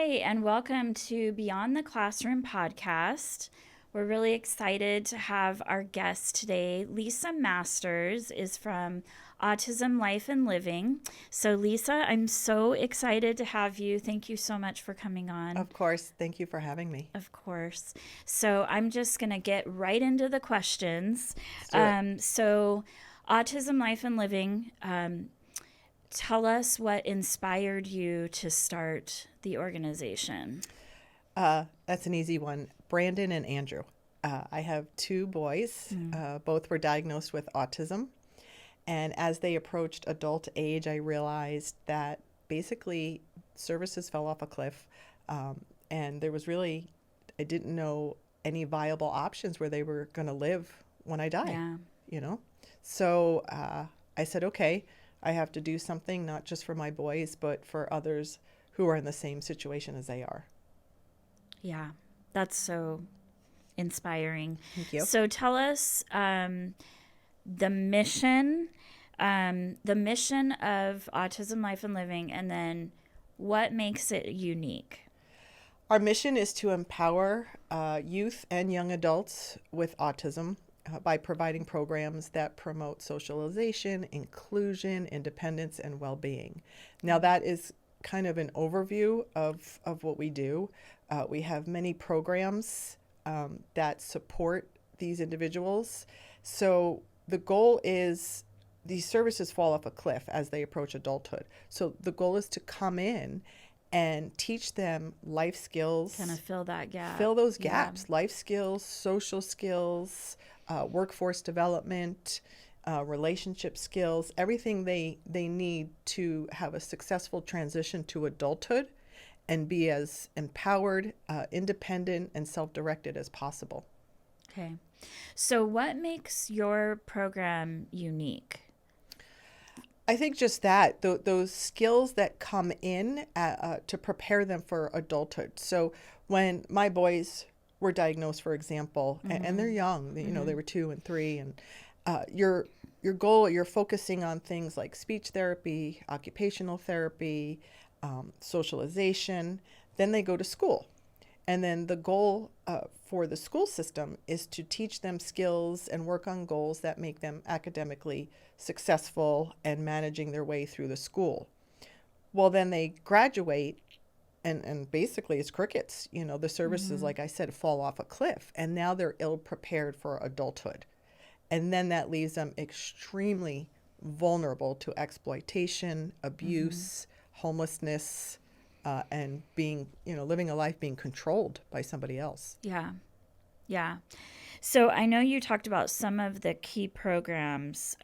And welcome to Beyond the Classroom podcast. We're really excited to have our guest today. Lisa Masters is from Autism Life and Living. So, Lisa, I'm so excited to have you. Thank you so much for coming on. Of course. Thank you for having me. Of course. So, I'm just going to get right into the questions. Let's do it. Autism Life and Living. Tell us what inspired you to start the organization. That's an easy one. Brandon and Andrew. I have two boys. Both were diagnosed with autism. And as they approached adult age, I realized that basically services fell off a cliff. And there was really, I didn't know any viable options where they were going to live when I die, So I said, okay, I have to do something, not just for my boys, but for others who are in the same situation as they are. Yeah, that's so inspiring. Thank you. So tell us the mission of Autism Life and Living, and then what makes it unique. Our mission is to empower youth and young adults with autism by providing programs that promote socialization, inclusion, independence, and well-being. Now, that is kind of an overview of what we do. We have many programs that support these individuals. So the goal is these services fall off a cliff as they approach adulthood. So the goal is to come in and teach them life skills. Kind of fill that gap. Fill those gaps. Yeah. Life skills, social skills, workforce development, relationship skills, everything they need to have a successful transition to adulthood and be as empowered, independent, and self-directed as possible. Okay. So what makes your program unique? I think just that, those skills that come in to prepare them for adulthood. So when my boys were diagnosed, for example, and they're young, they were 2 and 3, and your goal, you're focusing on things like speech therapy, occupational therapy, socialization. Then they go to school. And then the goal for the school system is to teach them skills and work on goals that make them academically successful and managing their way through the school. Well, then they graduate and basically it's crickets. The services, like I said, fall off a cliff, and now they're ill prepared for adulthood. And then that leaves them extremely vulnerable to exploitation, abuse, homelessness, and being, living a life being controlled by somebody else. Yeah. Yeah. So I know you talked about some of the key programs.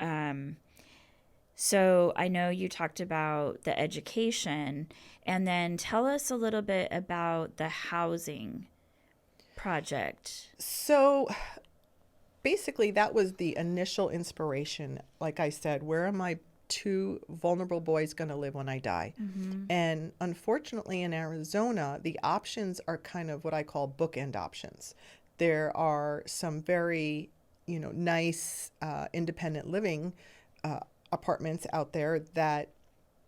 So I know you talked about the education, and then tell us a little bit about the housing project. So basically that was the initial inspiration. Like I said, where are my 2 vulnerable boys going to live when I die? And unfortunately in Arizona, the options are kind of what I call bookend options. There are some very, nice independent living apartments out there that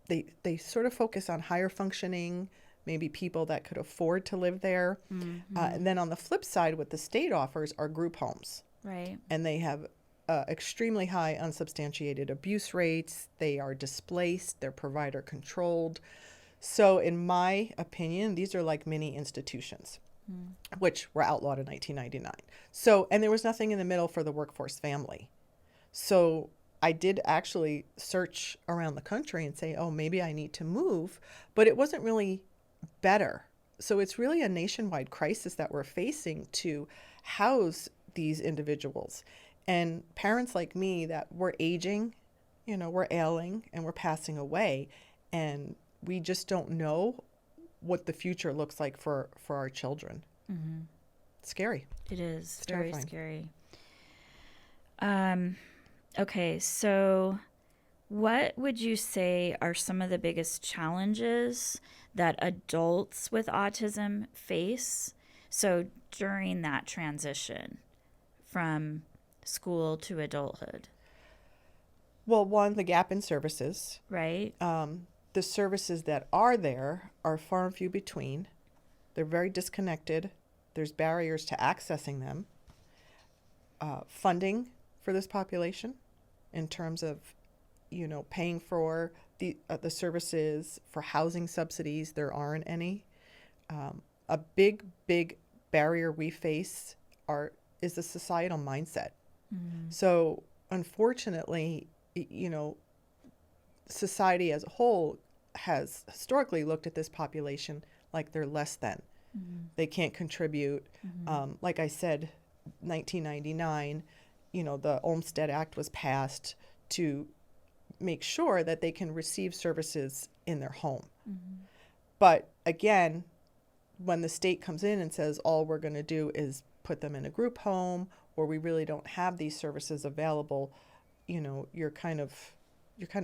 they sort of focus on higher functioning, maybe people that could afford to live there. And then on the flip side, what the state offers are group homes. Right. And they have extremely high unsubstantiated abuse rates. They are displaced. They're provider controlled. So in my opinion, these are like mini institutions, which were outlawed in 1999. So, and there was nothing in the middle for the workforce family. So I did actually search around the country and say, oh, maybe I need to move, but it wasn't really better. So it's really a nationwide crisis that we're facing to house these individuals. And parents like me that we're aging, we're ailing and we're passing away, and we just don't know what the future looks like for our children. It's scary. It is. It's very terrifying. Scary. Okay, so what would you say are some of the biggest challenges that adults with autism face? So during that transition from school to adulthood. Well, one, the gap in services. Right. The services that are there are far and few between. They're very disconnected. There's barriers to accessing them. Funding for this population in terms of, paying for the services, for housing subsidies, there aren't any. A big, big barrier we face is the societal mindset. So unfortunately, society as a whole has historically looked at this population like they're less than. They can't contribute. Like I said, 1999, the Olmstead Act was passed to make sure that they can receive services in their home. But again, when the state comes in and says all we're going to do is put them in a group home, or we really don't have these services available, you're kind of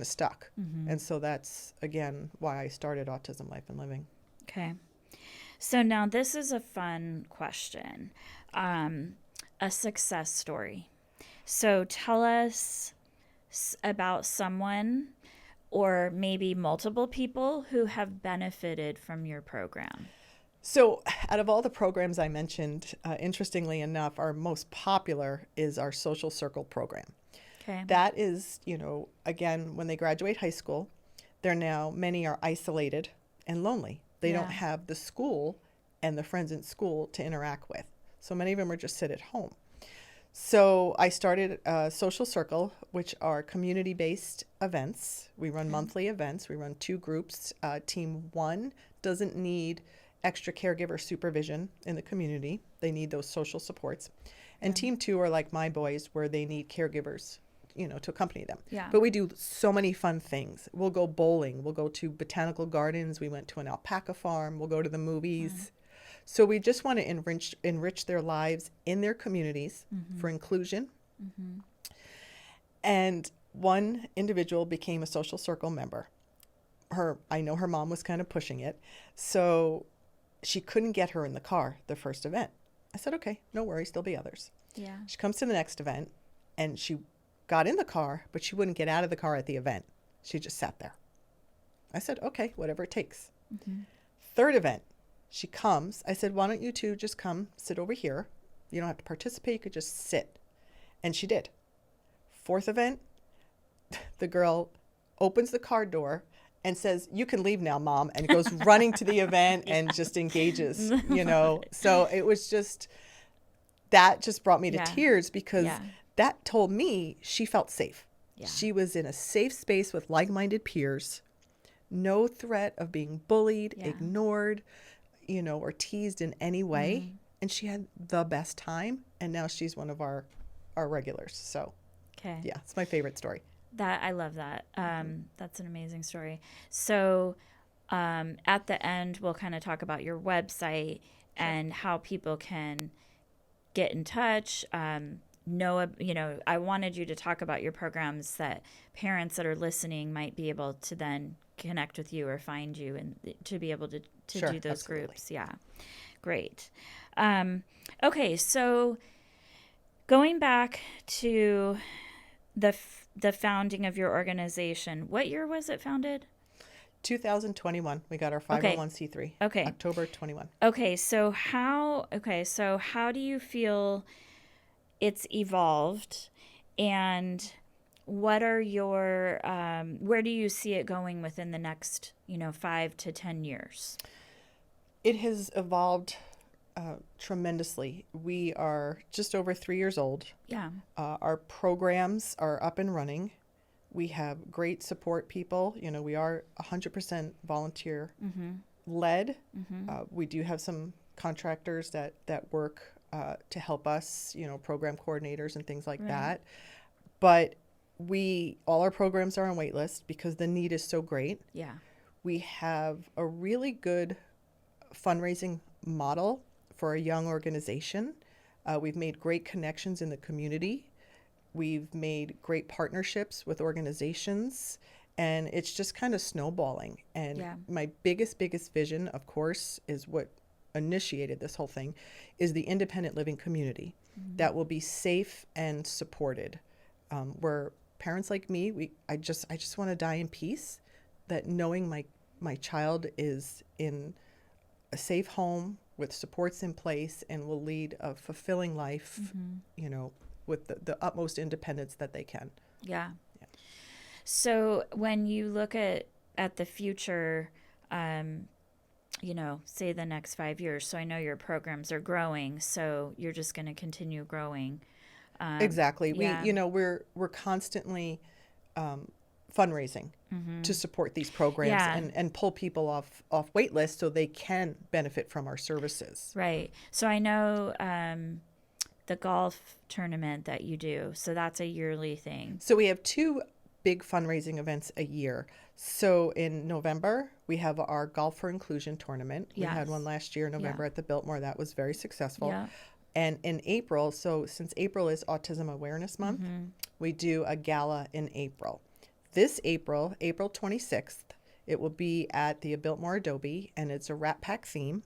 stuck. And so that's again why I started Autism Life and Living. Okay. So now this is a fun question. A success story. So tell us about someone or maybe multiple people who have benefited from your program. So out of all the programs I mentioned, interestingly enough, our most popular is our social circle program. Okay. That is, again, when they graduate high school, many are isolated and lonely. They don't have the school and the friends in school to interact with. So many of them are just sit at home. So I started a social circle, which are community-based events. We run monthly events. We run 2 groups. Team 1 doesn't need extra caregiver supervision in the community. They need those social supports. And Team 2 are like my boys, where they need caregivers, to accompany them. Yeah. But we do so many fun things. We'll go bowling. We'll go to botanical gardens. We went to an alpaca farm. We'll go to the movies. So we just want to enrich their lives in their communities for inclusion. And one individual became a social circle member. I know her mom was kind of pushing it. So she couldn't get her in the car the first event. I said, okay, no worries. There'll be others. Yeah. She comes to the next event and she got in the car, but she wouldn't get out of the car at the event. She just sat there. I said, okay, whatever it takes. Third event, she comes. I said, why don't you two just come sit over here? You don't have to participate. You could just sit. And she did. Fourth event, the girl opens the car door and says, you can leave now, Mom, and goes running to the event and just engages, So it was that just brought me to tears because that told me she felt safe. Yeah. She was in a safe space with like-minded peers, no threat of being bullied, ignored, or teased in any way. And she had the best time. And now she's one of our regulars. So, yeah, it's my favorite story. I love that. That's an amazing story. So at the end, we'll kind of talk about your website and how people can get in touch. I wanted you to talk about your programs that parents that are listening might be able to then connect with you or find you and to be able to do those absolutely. groups. Yeah. Great. Okay. So going back to the founding of your organization, what year was it founded? 2021. We got our 501c3. Okay. October 21. Okay. So how do you feel it's evolved, and what are your where do you see it going within the next 5 to 10 years? It has evolved tremendously. We are just over 3 years old. Yeah. Our programs are up and running. We have great support people. We are 100% volunteer led. We do have some contractors that work to help us, program coordinators and things like that. But all our programs are on wait list because the need is so great. Yeah. We have a really good fundraising model for a young organization. We've made great connections in the community. We've made great partnerships with organizations, and it's just kind of snowballing. And my biggest vision, of course, is what initiated this whole thing, is the independent living community that will be safe and supported, where parents like me, I just want to die in peace, that knowing my child is in a safe home with supports in place and will lead a fulfilling life, you know, with the utmost independence that they can. Yeah. Yeah. So when you look at the future, you know, say the next 5 years, so I know your programs are growing, so you're just going to continue growing. Exactly. Yeah. We, you know, we're constantly fundraising to support these programs Yeah. and pull people off wait lists so they can benefit from our services. Right. So I know the golf tournament that you do, so that's a yearly thing. So we have two big fundraising events a year. So in November, we have our Golf for Inclusion tournament. We Yes. had one last year in November Yeah. at the Biltmore. That was very successful. Yeah. And in April, so since April is Autism Awareness Month, we do a gala in April. This April, April 26th, it will be at the Biltmore Adobe, and it's a Rat Pack theme.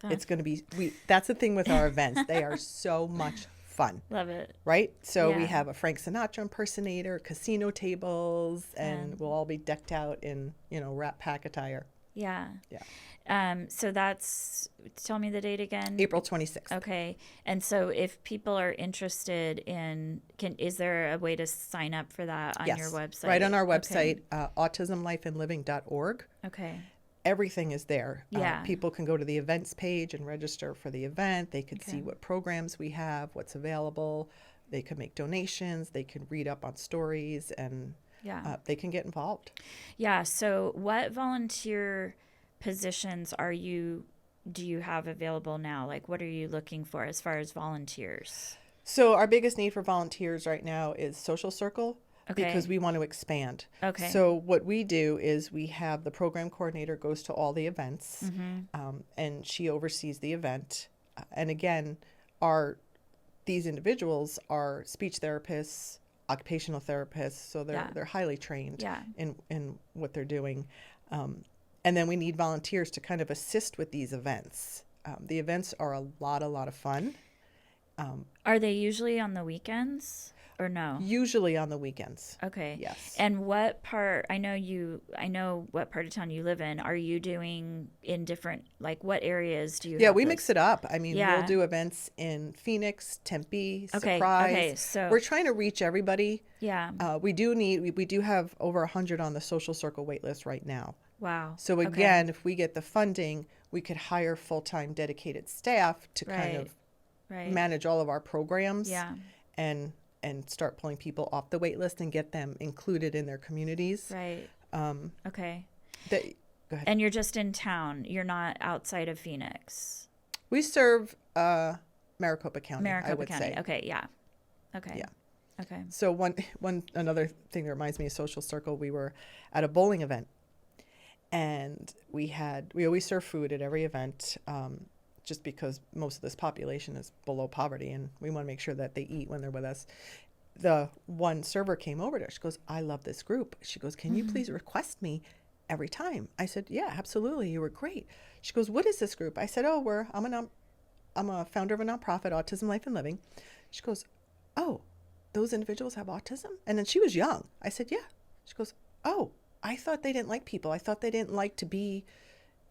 It's going to be, that's the thing with our events. They are so much fun. Love it. Right? So we Yeah. have a Frank Sinatra impersonator, casino tables, and we'll all be decked out in, you know, Rat Pack attire. Yeah. Yeah. So that's, tell me the date again. April 26th. Okay. And so if people are interested in, is there a way to sign up for that on Yes. your website? Right on our Okay. website, autismlifeandliving.org. Okay. Everything is there. Yeah. People can go to the events page and register for the event. They could see Okay. what programs we have, what's available. They can make donations. They can read up on stories, and Yeah. they can get involved. Yeah. So what volunteer positions do you have available now? Like, what are you looking for as far as volunteers? So our biggest need for volunteers right now is social circle, Okay. because we want to expand. Okay. So what we do is we have the program coordinator goes to all the events, and she oversees the event. And again, these individuals are speech therapists, occupational therapists, so they're highly trained Yeah. in what they're doing. And then we need volunteers to kind of assist with these events. The events are a lot of fun. Are they usually on the weekends or no? Usually on the weekends. Okay. Yes. And what part, I know what part of town you live in. Are you doing in different, like what areas do you Yeah, have we this? mix it up. I mean, Yeah. we'll do events in Phoenix, Tempe, Okay. Surprise. Okay. So We're trying to reach everybody. yeah. We do have over 100 on the social circle wait list right now. Wow. So Okay. again, if we get the funding, we could hire full-time dedicated staff to kind of Right. manage all of our programs. Yeah. and start pulling people off the wait list and get them included in their communities. Right. Okay. Go ahead. And you're just in town. You're not outside of Phoenix. We serve Maricopa County, I Maricopa would County. say. Okay. Yeah. Okay. Yeah. Okay. So another thing that reminds me of social circle, we were at a bowling event, and we always serve food at every event, just because most of this population is below poverty, and we want to make sure that they eat when they're with us. The one server came over to her. She goes, "I love this group." She goes, "Can you please request me every time?" I said, "Yeah, absolutely. You were great." She goes, "What is this group?" I said, "Oh, I'm a founder of a nonprofit, Autism Life and Living." She goes, "Oh, those individuals have autism?" And then she was young. I said, "Yeah." She goes, "Oh, I thought they didn't like people. I thought they didn't like to be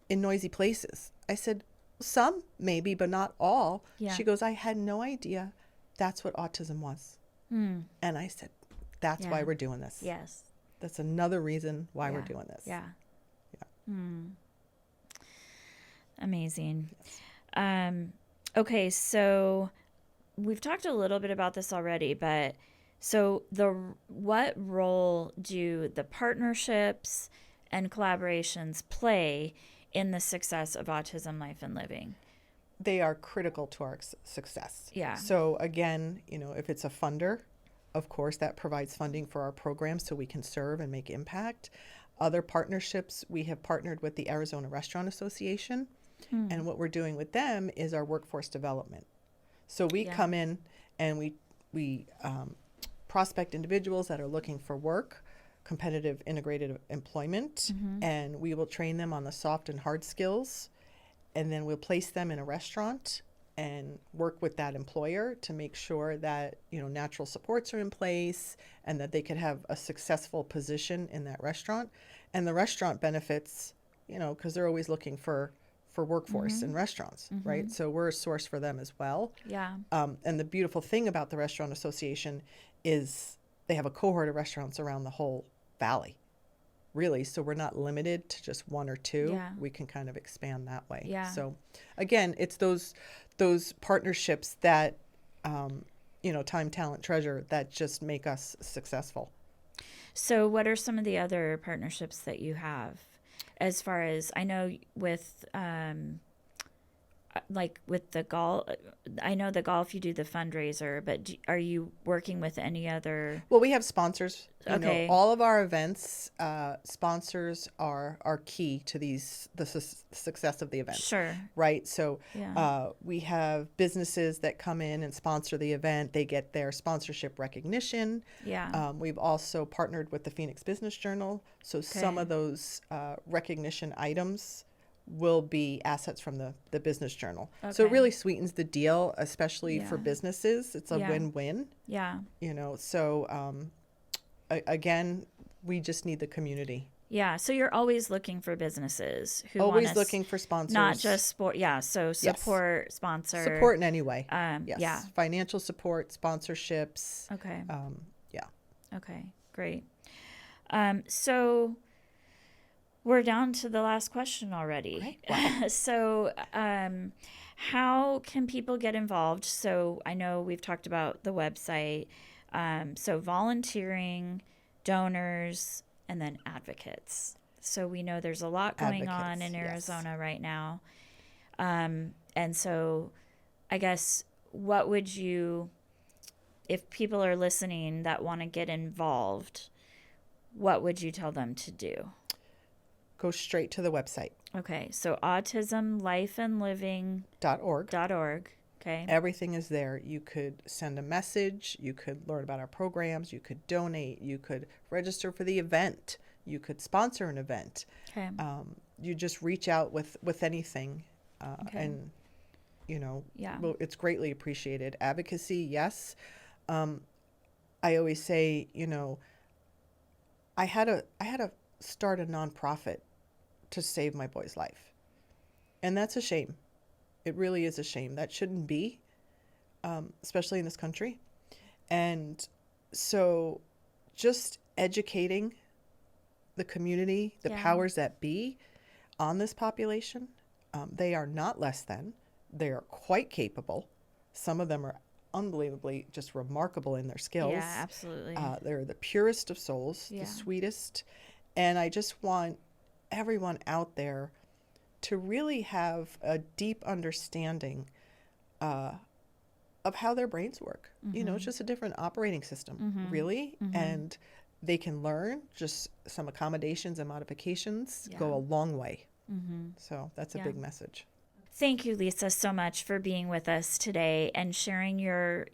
in noisy places." I said, "Some, maybe, but not all." Yeah. She goes, "I had no idea that's what autism was." And I said, "That's why Yeah. we're doing this. Yes. That's another reason why we're Yeah. doing this." Yeah. Yeah. Amazing. Okay, so we've talked a little bit about this already, but so what role do the partnerships and collaborations play in the success of Autism Life and Living? They are critical to our success. Yeah. So again, if it's a funder, of course, that provides funding for our programs so we can serve and make impact. Other partnerships, we have partnered with the Arizona Restaurant Association, and what we're doing with them is our workforce development. So we come in and we prospect individuals that are looking for work, competitive integrated employment, and we will train them on the soft and hard skills, and then we'll place them in a restaurant and work with that employer to make sure that natural supports are in place and that they could have a successful position in that restaurant. And the restaurant benefits, because they're always looking for for workforce in restaurants, right? So we're a source for them as well. Yeah. And the beautiful thing about the Restaurant Association is they have a cohort of restaurants around the whole valley, really. So we're not limited to just one or two. Yeah. We can kind of expand that way. Yeah. So again, it's those partnerships that, time, talent, treasure, that just make us successful. So what are some of the other partnerships that you have? As far as I know, with like with the golf, I know the golf, you do the fundraiser, but are you working with any other? Well, we have sponsors. Okay. All of our events, sponsors are key to the success of the event. Sure. Right. So Yeah. we have businesses that come in and sponsor the event. They get their sponsorship recognition. Yeah. We've also partnered with the Phoenix Business Journal. So some of those recognition items will be assets from the Business Journal. So it really sweetens the deal, especially for businesses. It's a win-win. Yeah. So again, we just need the community. Yeah. So you're always looking for businesses who always want looking for sponsors, not just sport. Yeah. So support, sponsor, support in any way. Yes. Yeah. Financial support, sponsorships. Okay. Yeah. Okay. Great. So we're down to the last question already. Right. Wow. So, how can people get involved? So I know we've talked about the website. So volunteering, donors, and then advocates. So we know there's a lot going on in Arizona right now. And so I guess what would you, if people are listening that want to get involved, what would you tell them to do? Go straight to the website. Okay. So autismlifeandliving.org. Okay. Everything is there. You could send a message. You could learn about our programs. You could donate. You could register for the event. You could sponsor an event. Okay. You just reach out with anything. And, well, it's greatly appreciated. Advocacy, yes. I always say, I had to start a nonprofit to save my boy's life. And that's a shame. It really is a shame. That shouldn't be, especially in this country. And so just educating the community, the powers that be on this population, they are not less than. They are quite capable. Some of them are unbelievably just remarkable in their skills. Yeah, absolutely. They're the purest of souls, the sweetest. And I just want everyone out there to really have a deep understanding of how their brains work. It's just a different operating system, really. And they can learn. Just some accommodations and modifications go a long way. So that's a big message. Thank you, Lisa, so much for being with us today and sharing your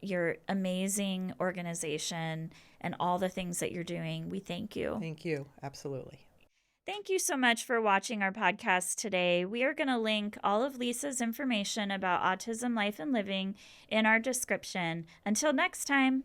amazing organization and all the things that you're doing. We thank you. Thank you. Absolutely. Thank you so much for watching our podcast today. We are going to link all of Lisa's information about Autism Life and Living in our description. Until next time.